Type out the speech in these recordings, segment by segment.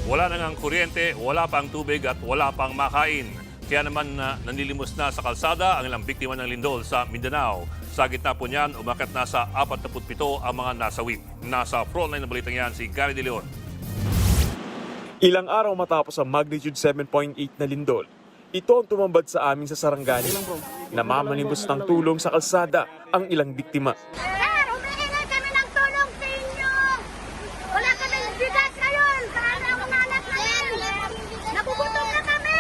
Wala na ngang kuryente, wala pang tubig at wala pang makain. Kaya naman nanlilimos na sa kalsada ang ilang biktima ng lindol sa Mindanao. Sa gitna po niyan, umakyat na sa 47 ang mga nasawi. Nasa frontline ng balitang yan si Gary De Leon. Ilang araw matapos ang magnitude 7.8 na lindol, ito ang tumambad sa amin sa Sarangani. Namamanibos ng tulong sa kalsada ang ilang biktima. Sir, humihingi kami ng tulong sa inyo. Wala kaming bigas ngayon. Para ang mga anak namin. Nagugutom na kami.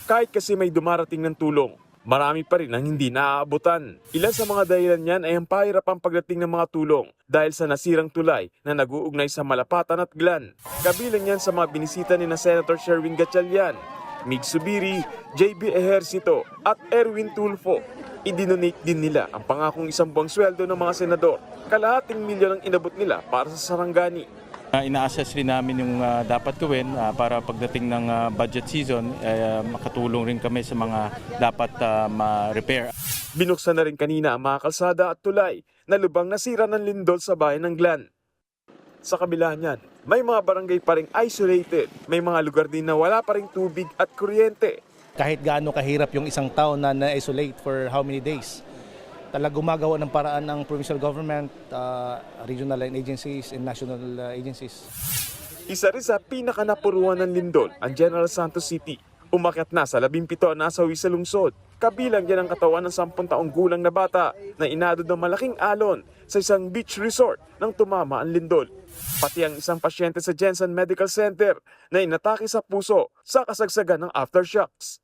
Kahit kasi may dumarating ng tulong, marami pa rin ang hindi naaabutan. Ilan sa mga dahilan niyan ay ang pahirapang pagdating ng mga tulong dahil sa nasirang tulay na nag-uugnay sa Malapatan at Glan. Kabilang yan sa mga binisita ni na Senator Sherwin Gatchalian, Mig Subiri, JB Ejercito at Erwin Tulfo. Idinonate din nila ang pangakong isang buwang sweldo ng mga senador. Kalahating milyon ang inabot nila para sa Sarangani. Ina-assess rin namin yung dapat gawin para pagdating ng budget season, makatulong rin kami sa mga dapat ma-repair. Binuksan na rin kanina ang mga kalsada at tulay na lubang nasira ng lindol sa bayan ng Glan. Sa kabila niyan, may mga barangay pa ring isolated. May mga lugar din na wala pa ring tubig at kuryente. Kahit gaano kahirap yung isang town na na-isolate for how many days, talagang gumagawa ng paraan ng provincial government, regional line agencies, and national agencies. Isa rin sa pinakanapuruan ng lindol ang General Santos City. Umakyat na sa 17 ang nasawi sa lungsod. Kabilang yan ang katawan ng 10 taong gulang na bata na inadod ng malaking alon sa isang beach resort nang tumama ang lindol. Pati ang isang pasyente sa Jensen Medical Center na inatake sa puso sa kasagsagan ng aftershocks.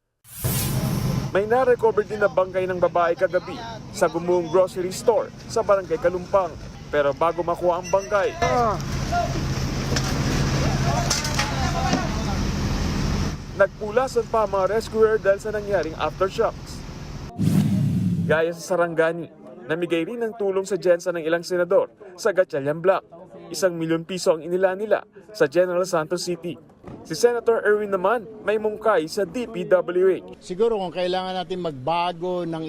May na-recover din na bangkay ng babae kagabi sa Gumuong Grocery Store sa Barangay Kalumpang. Pero bago makuha ang bangkay, nagpulasan pa ang mga rescuer dahil sa nangyaring aftershocks. Gaya sa Sarangani, namigay rin ng tulong sa Jensen ng ilang senador sa Gatchalian Block. 1 milyon piso ang inila nila sa General Santos City. Si Senator Erwin naman may mungkay sa DPWH. Siguro kung kailangan natin magbago ng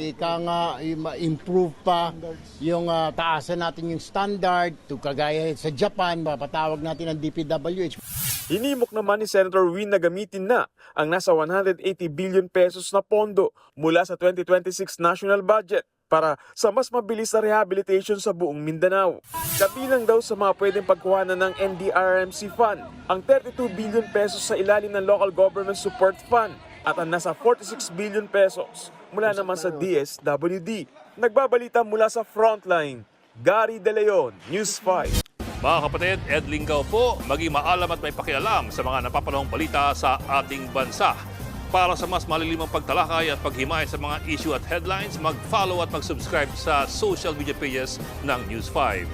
improve pa yung taasan natin yung standard, to kagaya sa Japan, mapatawag natin ang DPWH. Hinimok naman ni Senator Win na gamitin na ang nasa 180 billion pesos na pondo mula sa 2026 national budget para sa mas mabilis na rehabilitation sa buong Mindanao. Kabilang daw sa mga pwedeng pagkuhanan ng NDRRMC Fund ang 32 billion pesos sa ilalim ng Local Government Support Fund at ang nasa 46 billion pesos mula naman sa DSWD. Nagbabalita mula sa Frontline, Gary De Leon, News 5. Mga kapatid, Ed Lingaw po, maging maalam at may pakialam sa mga napapanahong balita sa ating bansa. Para sa mas malilimang pagtalakay at paghimay sa mga issue at headlines, mag-follow at mag-subscribe sa social media pages ng News 5.